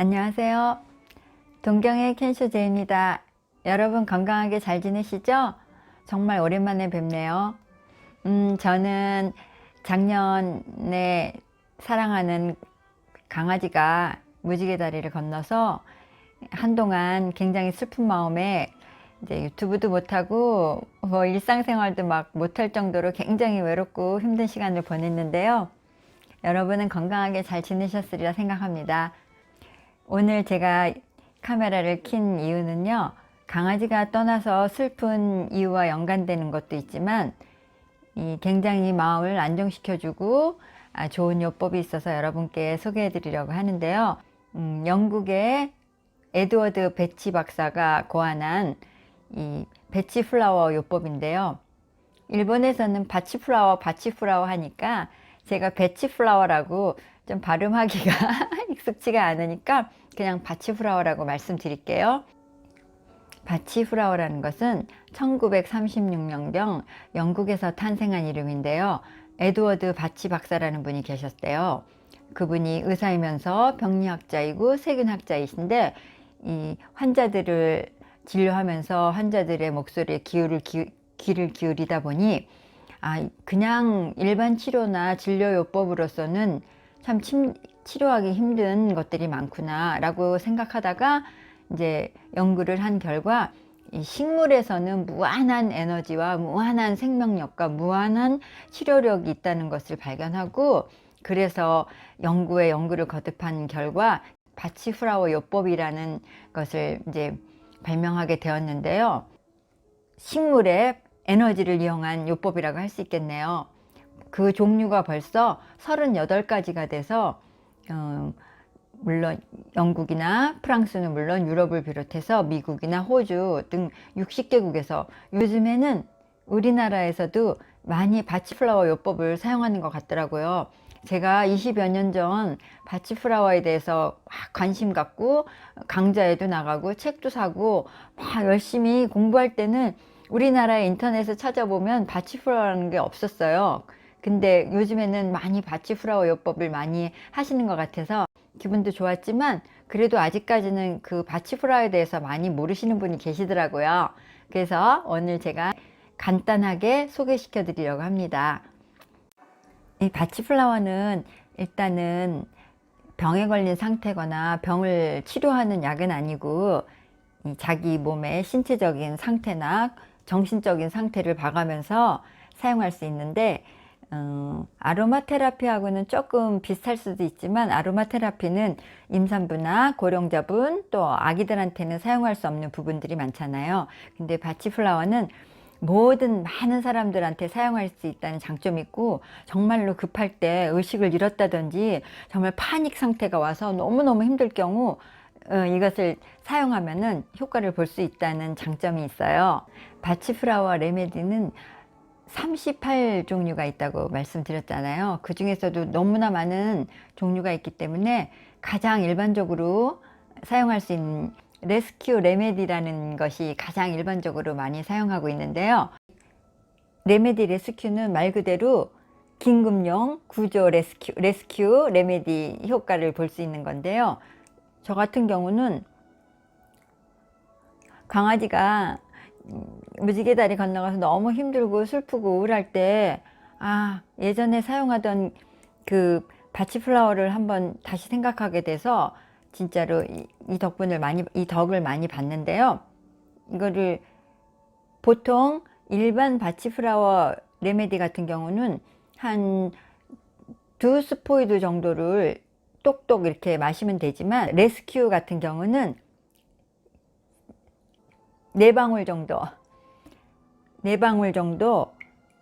안녕하세요. 동경의 캔쇼제입니다. 여러분 건강하게 잘 지내시죠? 정말 오랜만에 뵙네요. 저는 작년에 사랑하는 강아지가 무지개 다리를 건너서 한동안 굉장히 슬픈 마음에 이제 유튜브도 못하고 일상생활도 막 못할 정도로 굉장히 외롭고 힘든 시간을 보냈는데요. 여러분은 건강하게 잘 지내셨으리라 생각합니다. 오늘 제가 카메라를 킨 이유는요, 강아지가 떠나서 슬픈 이유와 연관되는 것도 있지만 굉장히 마음을 안정시켜주고 좋은 요법이 있어서 여러분께 소개해 드리려고 하는데요. 영국의 에드워드 배치 박사가 고안한 이 배치플라워 요법인데요. 일본에서는 바치플라워 하니까 제가 배치플라워라고 좀 발음하기가 익숙지가 않으니까 그냥 바치플라워라고 말씀드릴게요. 바치플라워라는 것은 1936년경 영국에서 탄생한 이름인데요. 에드워드 바치 박사라는 분이 계셨대요. 그분이 의사이면서 병리학자이고 세균학자이신데 이 환자들을 진료하면서 환자들의 목소리에 귀를 기울이다 보니 그냥 일반 치료나 진료요법으로서는 참 치료하기 힘든 것들이 많구나 라고 생각하다가 이제 연구를 한 결과 이 식물에서는 무한한 에너지와 무한한 생명력과 무한한 치료력이 있다는 것을 발견하고, 그래서 연구를 거듭한 결과 바치플라워 요법이라는 것을 이제 발명하게 되었는데요. 식물의 에너지를 이용한 요법이라고 할 수 있겠네요. 그 종류가 벌써 38가지가 돼서 물론 영국이나 프랑스는 물론 유럽을 비롯해서 미국이나 호주 등 60개국에서 요즘에는 우리나라에서도 많이 바치플라워 요법을 사용하는 것 같더라고요. 제가 20여 년 전 바치플라워에 대해서 관심 갖고 강좌에도 나가고 책도 사고 막 열심히 공부할 때는 우리나라의 인터넷에 찾아보면 바치플라워라는 게 없었어요. 근데 요즘에는 많이 바치플라워 요법을 많이 하시는 것 같아서 기분도 좋았지만, 그래도 아직까지는 그 바치플라워에 대해서 많이 모르시는 분이 계시더라고요. 그래서 오늘 제가 간단하게 소개시켜 드리려고 합니다. 이 바치플라워는 일단은 병에 걸린 상태거나 병을 치료하는 약은 아니고 자기 몸의 신체적인 상태나 정신적인 상태를 봐가면서 사용할 수 있는데, 아로마 테라피하고는 조금 비슷할 수도 있지만 아로마 테라피는 임산부나 고령자분 또 아기들한테는 사용할 수 없는 부분들이 많잖아요. 근데 바치플라워는 많은 사람들한테 사용할 수 있다는 장점이 있고, 정말로 급할 때 의식을 잃었다든지 정말 파닉 상태가 와서 너무너무 힘들 경우 이것을 사용하면은 효과를 볼 수 있다는 장점이 있어요. 바치플라워 레메디는 38종류가 있다고 말씀드렸잖아요. 그 중에서도 너무나 많은 종류가 있기 때문에 가장 일반적으로 사용할 수 있는 레스큐 레메디라는 것이 가장 일반적으로 많이 사용하고 있는데요. 레스큐는 말 그대로 긴급용 구조 레스큐 레메디 효과를 볼 수 있는 건데요. 저 같은 경우는 강아지가 무지개 다리 건너가서 너무 힘들고 슬프고 우울할 때 예전에 사용하던 그 바치플라워를 한번 다시 생각하게 돼서 진짜로 이 덕을 많이 봤는데요. 이거를 보통 일반 바치플라워 레메디 같은 경우는 한 2스포이드 정도를 똑똑 이렇게 마시면 되지만, 레스큐 같은 경우는 4방울 정도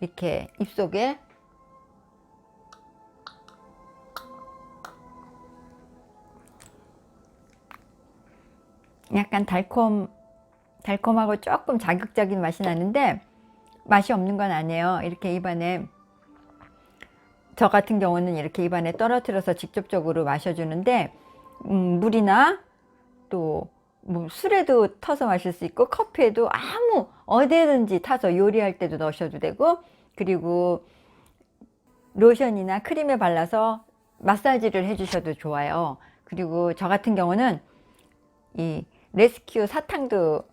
이렇게 입속에 약간 달콤하고 조금 자극적인 맛이 나는데 맛이 없는 건 아니에요. 이렇게 입안에, 저 같은 경우는 이렇게 입안에 떨어뜨려서 직접적으로 마셔주는데 물이나 또 술에도 타서 마실 수 있고 커피에도 어디든지 타서 요리할 때도 넣으셔도 되고, 그리고 로션이나 크림에 발라서 마사지를 해주셔도 좋아요. 그리고 저 같은 경우는 이 레스큐 사탕도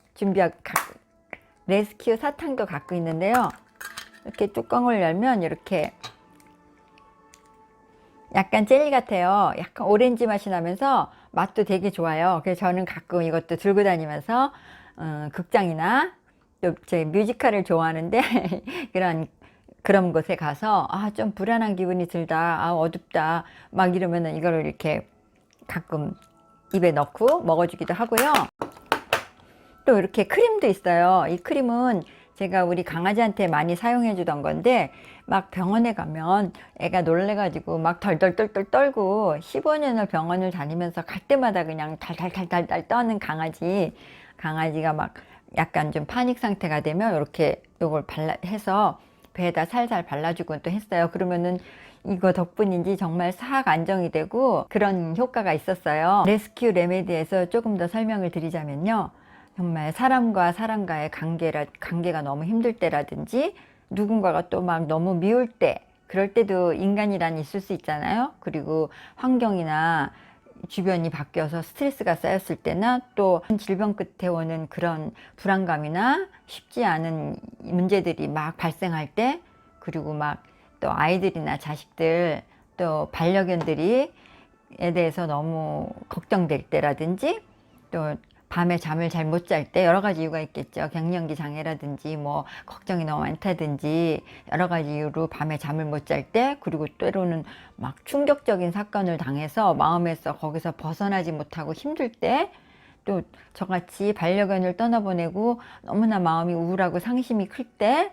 레스큐 사탕도 갖고 있는데요. 이렇게 뚜껑을 열면 이렇게 약간 젤리 같아요. 약간 오렌지 맛이 나면서 맛도 되게 좋아요. 그래서 저는 가끔 이것도 들고 다니면서 극장이나 또 제 뮤지컬을 좋아하는데 그런 곳에 가서 좀 불안한 기분이 들다, 어둡다 막 이러면은 이거를 이렇게 가끔 입에 넣고 먹어주기도 하고요. 또 이렇게 크림도 있어요. 이 크림은 제가 우리 강아지한테 많이 사용해 주던 건데, 막 병원에 가면 애가 놀래가지고 막 덜덜덜덜 떨고 15년을 병원을 다니면서 갈 때마다 그냥 달달달달달 떠는 강아지가 막 약간 좀 파닉 상태가 되면 이렇게 요걸 해서 배에다 살살 발라주고 또 했어요. 그러면은 이거 덕분인지 정말 싹 안정이 되고 그런 효과가 있었어요. 레스큐 레메디에서 조금 더 설명을 드리자면요. 정말 사람과 사람과의 관계가 너무 힘들 때라든지 누군가가 또 막 너무 미울 때, 그럴 때도 인간이란 있을 수 있잖아요. 그리고 환경이나 주변이 바뀌어서 스트레스가 쌓였을 때나 또 질병 끝에 오는 그런 불안감이나 쉽지 않은 문제들이 막 발생할 때, 그리고 막 또 아이들이나 자식들 또 반려견들이 에 대해서 너무 걱정될 때라든지, 또 밤에 잠을 잘 못 잘 때 여러 가지 이유가 있겠죠. 갱년기 장애라든지 뭐 걱정이 너무 많다든지 여러 가지 이유로 밤에 잠을 못 잘 때, 그리고 때로는 막 충격적인 사건을 당해서 마음에서 거기서 벗어나지 못하고 힘들 때, 또 저같이 반려견을 떠나보내고 너무나 마음이 우울하고 상심이 클 때,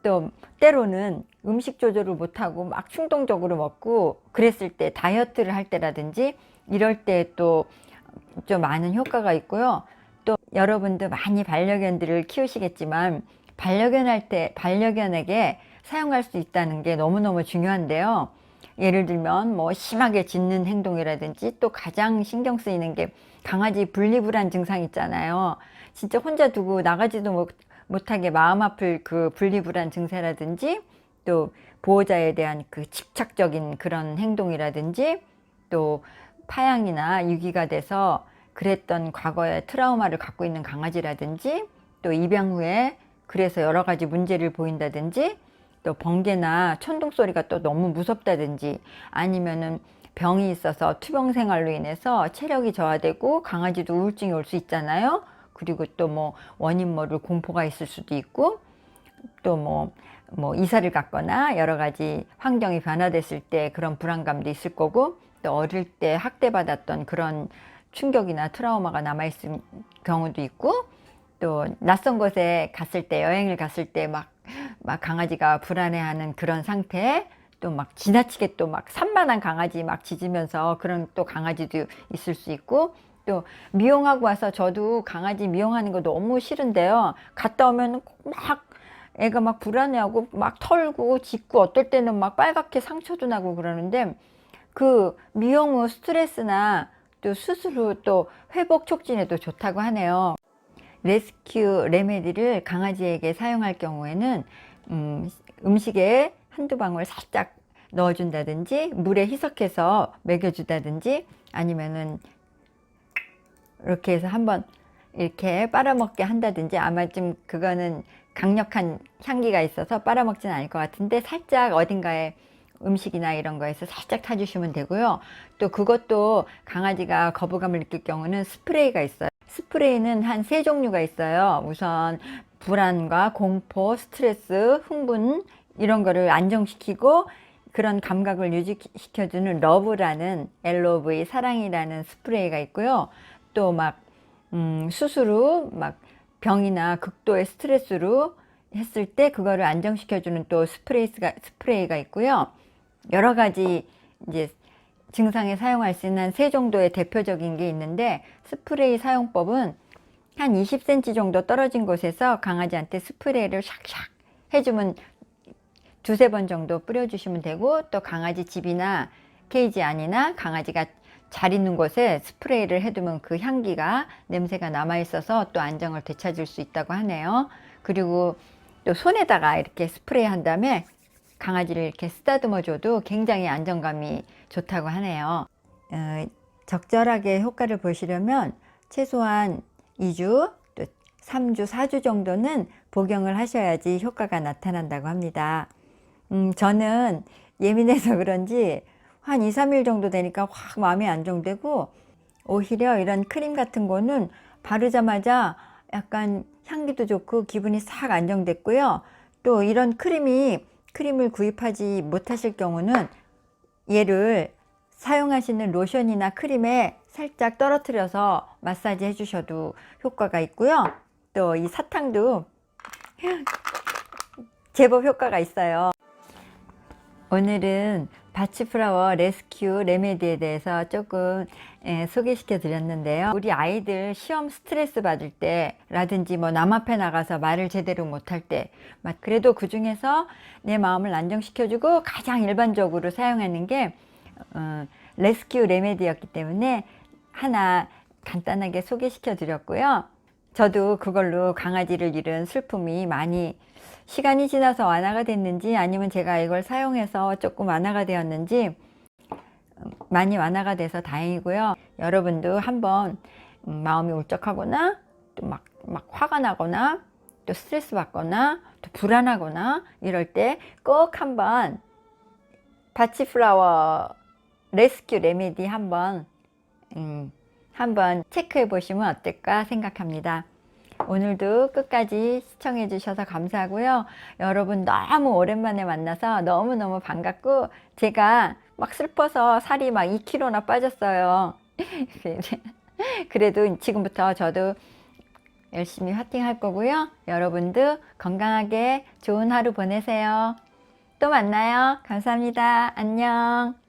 또 때로는 음식 조절을 못하고 막 충동적으로 먹고 그랬을 때, 다이어트를 할 때라든지 이럴 때 또 좀 많은 효과가 있고요. 또 여러분도 많이 반려견들을 키우시겠지만 반려견에게 사용할 수 있다는 게 너무너무 중요한데요. 예를 들면 뭐 심하게 짖는 행동이라든지, 또 가장 신경 쓰이는 게 강아지 분리불안 증상 있잖아요. 진짜 혼자 두고 나가지도 못하게 마음 아플 그 분리불안 증세라든지, 또 보호자에 대한 그 집착적인 그런 행동이라든지, 또 파양이나 유기가 돼서 그랬던 과거의 트라우마를 갖고 있는 강아지라든지, 또 입양 후에 그래서 여러 가지 문제를 보인다든지, 또 번개나 천둥 소리가 또 너무 무섭다든지, 아니면은 병이 있어서 투병 생활로 인해서 체력이 저하되고 강아지도 우울증이 올 수 있잖아요. 그리고 또 뭐 원인 모를 공포가 있을 수도 있고, 또 뭐 이사를 갔거나 여러 가지 환경이 변화됐을 때 그런 불안감도 있을 거고, 또 어릴 때 학대받았던 그런 충격이나 트라우마가 남아있을 경우도 있고, 또 낯선 곳에 갔을 때, 여행을 갔을 때 막 강아지가 불안해하는 그런 상태, 또 막 지나치게 또 막 산만한 강아지 막 짖으면서 그런 또 강아지도 있을 수 있고, 또 미용하고 와서 저도 강아지 미용하는 거 너무 싫은데요. 갔다 오면 막 애가 막 불안해하고 막 털고 짖고, 어떨 때는 막 빨갛게 상처도 나고 그러는데, 그 미용 후 스트레스나 또 수술 후 또 회복 촉진에도 좋다고 하네요. 레스큐 레메디를 강아지에게 사용할 경우에는 음식에 한두 방울 살짝 넣어준다든지, 물에 희석해서 먹여주다든지, 아니면은 이렇게 해서 한번 이렇게 빨아먹게 한다든지, 아마 좀 그거는 강력한 향기가 있어서 빨아먹지는 않을 것 같은데, 살짝 어딘가에 음식이나 이런 거에서 살짝 타주시면 되고요. 또 그것도 강아지가 거부감을 느낄 경우는 스프레이가 있어요. 스프레이는 한 3종류가 있어요. 우선 불안과 공포, 스트레스, 흥분 이런 거를 안정시키고 그런 감각을 유지시켜주는 러브라는, LOV, 사랑이라는 스프레이가 있고요. 또 막 수술 후 막 병이나 극도의 스트레스로 했을 때 그거를 안정시켜주는 또 스프레이가 있고요. 여러 가지 이제 증상에 사용할 수 있는 3정도의 대표적인 게 있는데, 스프레이 사용법은 한 20cm 정도 떨어진 곳에서 강아지한테 스프레이를 샥샥 해주면 2-3번 정도 뿌려주시면 되고, 또 강아지 집이나 케이지 안이나 강아지가 잘 있는 곳에 스프레이를 해두면 그 향기가, 냄새가 남아있어서 또 안정을 되찾을 수 있다고 하네요. 그리고 또 손에다가 이렇게 스프레이 한 다음에 강아지를 이렇게 쓰다듬어 줘도 굉장히 안정감이 좋다고 하네요. 적절하게 효과를 보시려면 최소한 2주, 또 3주, 4주 정도는 복용을 하셔야지 효과가 나타난다고 합니다. 저는 예민해서 그런지 한 2, 3일 정도 되니까 확 마음이 안정되고, 오히려 이런 크림 같은 거는 바르자마자 약간 향기도 좋고 기분이 싹 안정됐고요. 또 이런 크림을 구입하지 못하실 경우는 얘를 사용하시는 로션이나 크림에 살짝 떨어뜨려서 마사지 해주셔도 효과가 있고요. 또 이 사탕도 제법 효과가 있어요. 오늘은 바치플라워 레스큐 레메디에 대해서 조금 소개시켜 드렸는데요. 우리 아이들 시험 스트레스 받을 때 라든지 뭐 남 앞에 나가서 말을 제대로 못할 때, 그래도 그 중에서 내 마음을 안정시켜 주고 가장 일반적으로 사용하는 게 레스큐 레메디였기 때문에 하나 간단하게 소개시켜 드렸고요. 저도 그걸로 강아지를 잃은 슬픔이 많이 시간이 지나서 완화가 됐는지, 아니면 제가 이걸 사용해서 조금 완화가 되었는지 많이 완화가 돼서 다행이고요. 여러분도 한번 마음이 울적하거나 또 막 화가 나거나 또 스트레스 받거나 또 불안하거나 이럴 때 꼭 한번 바치플라워 레스큐 레메디 한번 체크해 보시면 어떨까 생각합니다. 오늘도 끝까지 시청해 주셔서 감사하고요. 여러분 너무 오랜만에 만나서 너무너무 반갑고, 제가 막 슬퍼서 살이 막 2kg나 빠졌어요. 그래도 지금부터 저도 열심히 화이팅 할 거고요. 여러분도 건강하게 좋은 하루 보내세요. 또 만나요. 감사합니다. 안녕.